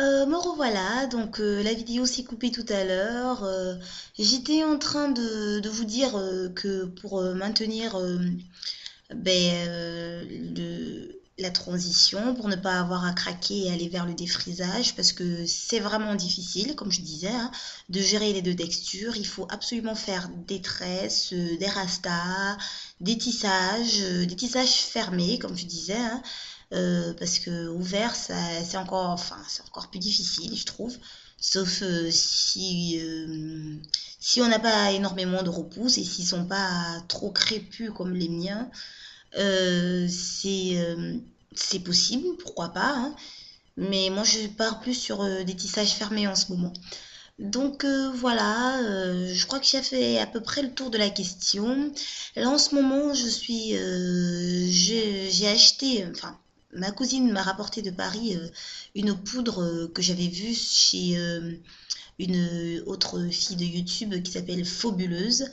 Me revoilà, donc la vidéo s'est coupée tout à l'heure. J'étais en train de vous dire que pour maintenir la transition, pour ne pas avoir à craquer et aller vers le défrisage, parce que c'est vraiment difficile, comme je disais, hein, de gérer les deux textures. Il faut absolument faire des tresses, des rastas, des tissages fermés, comme je disais, hein, parce que ouvert, c'est encore plus difficile, je trouve. Sauf si on n'a pas énormément de repousse et s'ils sont pas trop crépus comme les miens, euh, c'est euh, c'est possible, pourquoi pas, hein. Mais moi, je pars plus sur des tissages fermés en ce moment. Donc voilà, je crois que j'ai fait à peu près le tour de la question. Là en ce moment, j'ai acheté, enfin, ma cousine m'a rapporté de Paris une poudre que j'avais vue chez une autre fille de YouTube qui s'appelle Fabuleuse.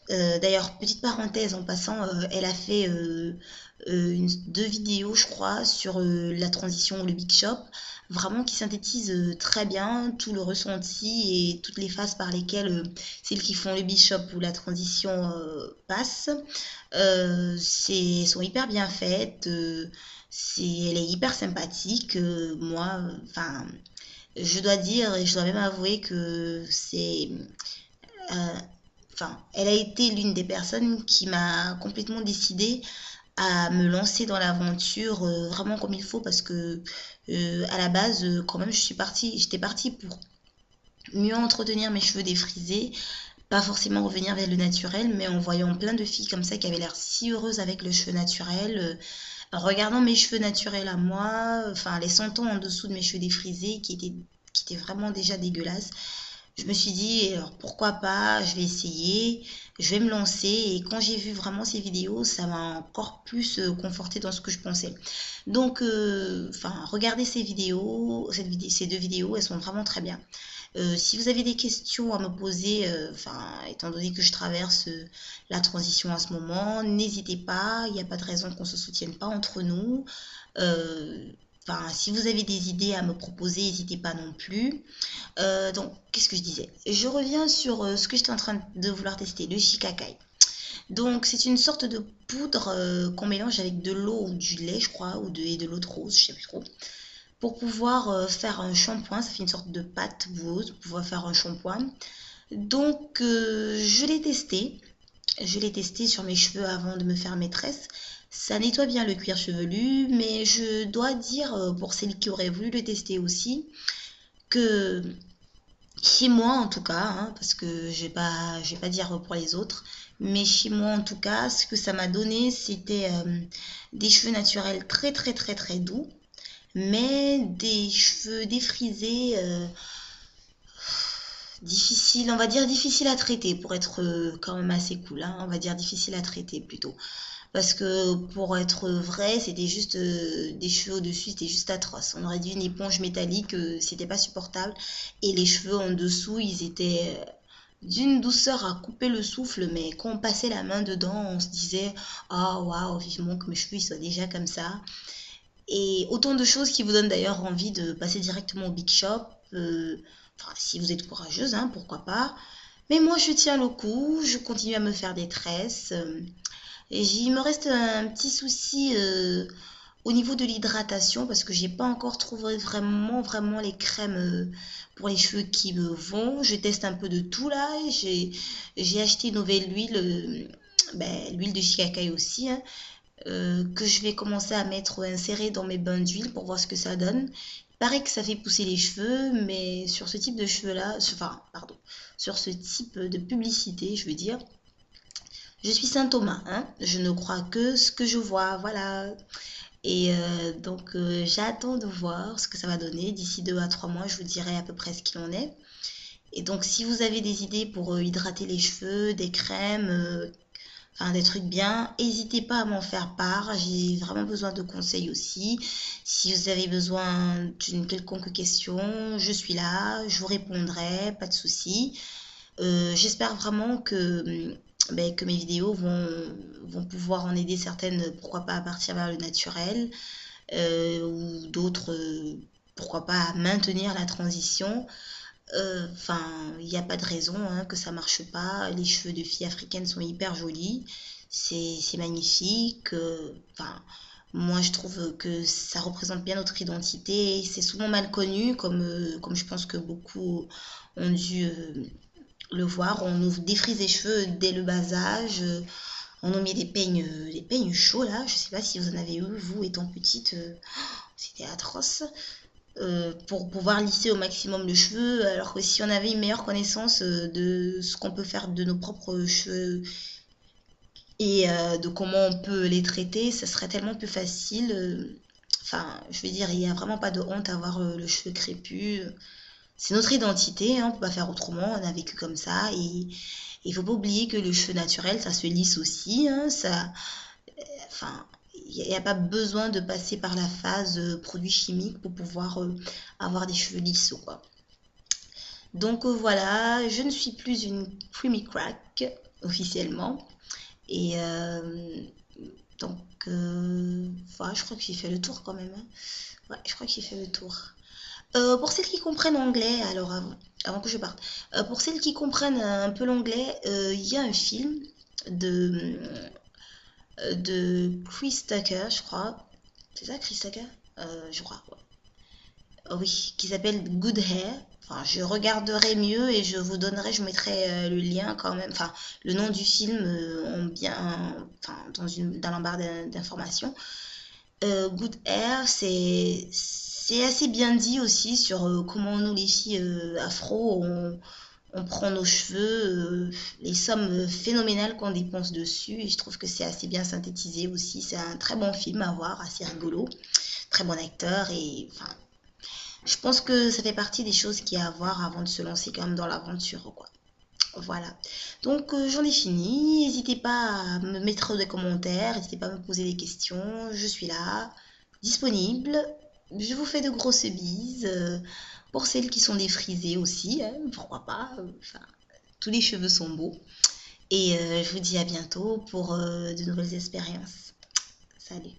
D'ailleurs, petite parenthèse en passant, elle a fait deux vidéos, je crois, sur la transition ou le Big Shop, vraiment qui synthétisent très bien tout le ressenti et toutes les phases par lesquelles celles qui font le Big Shop ou la transition passent. Sont hyper bien faites, elle est hyper sympathique. Moi, enfin, je dois dire et je dois même avouer que euh, elle a été l'une des personnes qui m'a complètement décidé à me lancer dans l'aventure vraiment comme il faut parce que à la base, quand même, j'étais partie pour mieux entretenir mes cheveux défrisés, pas forcément revenir vers le naturel, mais en voyant plein de filles comme ça qui avaient l'air si heureuses avec le cheveu naturel, regardant mes cheveux naturels à moi, enfin les sentant en dessous de mes cheveux défrisés qui étaient vraiment déjà dégueulasses, je me suis dit, alors pourquoi pas, je vais essayer, je vais me lancer. Et quand j'ai vu vraiment ces vidéos, ça m'a encore plus conforté dans ce que je pensais. Donc, regardez ces vidéos, ces deux vidéos, elles sont vraiment très bien. Si vous avez des questions à me poser, étant donné que je traverse la transition à ce moment, n'hésitez pas, il n'y a pas de raison qu'on ne se soutienne pas entre nous. Euh, si vous avez des idées à me proposer, n'hésitez pas non plus. Donc, qu'est-ce que je disais? Je reviens sur ce que j'étais en train de vouloir tester, le shikakai. Donc, c'est une sorte de poudre qu'on mélange avec de l'eau ou du lait, je crois, et de l'eau de rose, je sais plus trop, pour pouvoir faire un shampoing. Ça fait une sorte de pâte boueuse pour pouvoir faire un shampoing. Donc, je l'ai testé. Je l'ai testé sur mes cheveux avant de me faire mes tresses. Ça nettoie bien le cuir chevelu, mais je dois dire, pour celles qui auraient voulu le tester aussi, que chez moi en tout cas, hein, parce que je vais pas dire pour les autres, mais chez moi en tout cas, ce que ça m'a donné, c'était des cheveux naturels très très très très doux, mais des cheveux défrisés, difficiles, on va dire difficiles à traiter pour être quand même assez cool, hein, on va dire difficiles à traiter plutôt. Parce que pour être vrai, c'était juste des cheveux au-dessus, c'était juste atroce. On aurait dit une éponge métallique, c'était pas supportable. Et les cheveux en dessous, ils étaient d'une douceur à couper le souffle, mais quand on passait la main dedans, on se disait, oh waouh, vivement que mes cheveux ils soient déjà comme ça. Et autant de choses qui vous donnent d'ailleurs envie de passer directement au Big Shop. Si vous êtes courageuse, hein, pourquoi pas. Mais moi, je tiens le coup, je continue à me faire des tresses. Et il me reste un petit souci au niveau de l'hydratation parce que j'ai pas encore trouvé vraiment les crèmes pour les cheveux qui me vont. Je teste un peu de tout là. J'ai acheté une nouvelle huile, l'huile de shikakai aussi, hein, que je vais commencer à mettre insérer dans mes bains d'huile pour voir ce que ça donne. Il paraît que ça fait pousser les cheveux, mais sur ce type de cheveux là, sur ce type de publicité, je veux dire, je suis Saint Thomas, hein. Je ne crois que ce que je vois, voilà. Et j'attends de voir ce que ça va donner. D'ici 2 à 3 mois, je vous dirai à peu près ce qu'il en est. Et donc, si vous avez des idées pour hydrater les cheveux, des crèmes, des trucs bien, n'hésitez pas à m'en faire part. J'ai vraiment besoin de conseils aussi. Si vous avez besoin d'une quelconque question, je suis là, je vous répondrai, pas de souci. J'espère vraiment que mes vidéos vont pouvoir en aider certaines, pourquoi pas à partir vers le naturel, ou d'autres. pourquoi pas maintenir la transition. Enfin, il n'y a pas de raison hein, que ça marche pas. Les cheveux de filles africaines sont hyper jolis. C'est magnifique. Enfin, moi, je trouve que ça représente bien notre identité. C'est souvent mal connu, comme je pense que beaucoup ont dû le voir. On nous défrise les cheveux dès le bas âge. On nous met des peignes chauds là. Je sais pas si vous en avez eu, vous, étant petite. C'était atroce. Pour pouvoir lisser au maximum le cheveu, alors que si on avait une meilleure connaissance de ce qu'on peut faire de nos propres cheveux et de comment on peut les traiter, ça serait tellement plus facile. Enfin, je veux dire, il n'y a vraiment pas de honte à avoir le cheveu crépus. C'est notre identité, hein, on peut pas faire autrement, on a vécu comme ça. Et il faut pas oublier que le cheveu naturel, ça se lisse aussi. Hein, ça, enfin, il n'y a pas besoin de passer par la phase produits chimiques pour pouvoir avoir des cheveux lisses, quoi. Donc voilà, je ne suis plus une creamy crack officiellement. Et donc voilà, je crois que j'ai fait le tour quand même. Hein. Ouais, je crois que j'ai fait le tour. Pour celles qui comprennent anglais, alors avant que je parte, pour celles qui comprennent un peu l'anglais, il y a un film de, de Chris Tucker, je crois. C'est ça, Chris Tucker Je crois, ouais. Oui, qui s'appelle Good Hair. Enfin, je regarderai mieux et je vous donnerai, je mettrai le lien quand même, enfin, le nom du film enfin, dans la barre d'informations. Good Hair, c'est assez bien dit aussi sur comment nous les filles afro, on prend nos cheveux, les sommes phénoménales qu'on dépense dessus. Et je trouve que c'est assez bien synthétisé aussi. C'est un très bon film à voir, assez rigolo, très bon acteur et enfin, je pense que ça fait partie des choses qu'il y a à voir avant de se lancer quand même dans l'aventure, quoi. Voilà. Donc j'en ai fini. N'hésitez pas à me mettre des commentaires, n'hésitez pas à me poser des questions. Je suis là, disponible. Je vous fais de grosses bises. Pour celles qui sont défrisées aussi, hein, pourquoi pas. Enfin, tous les cheveux sont beaux. Et je vous dis à bientôt pour de nouvelles expériences. Salut.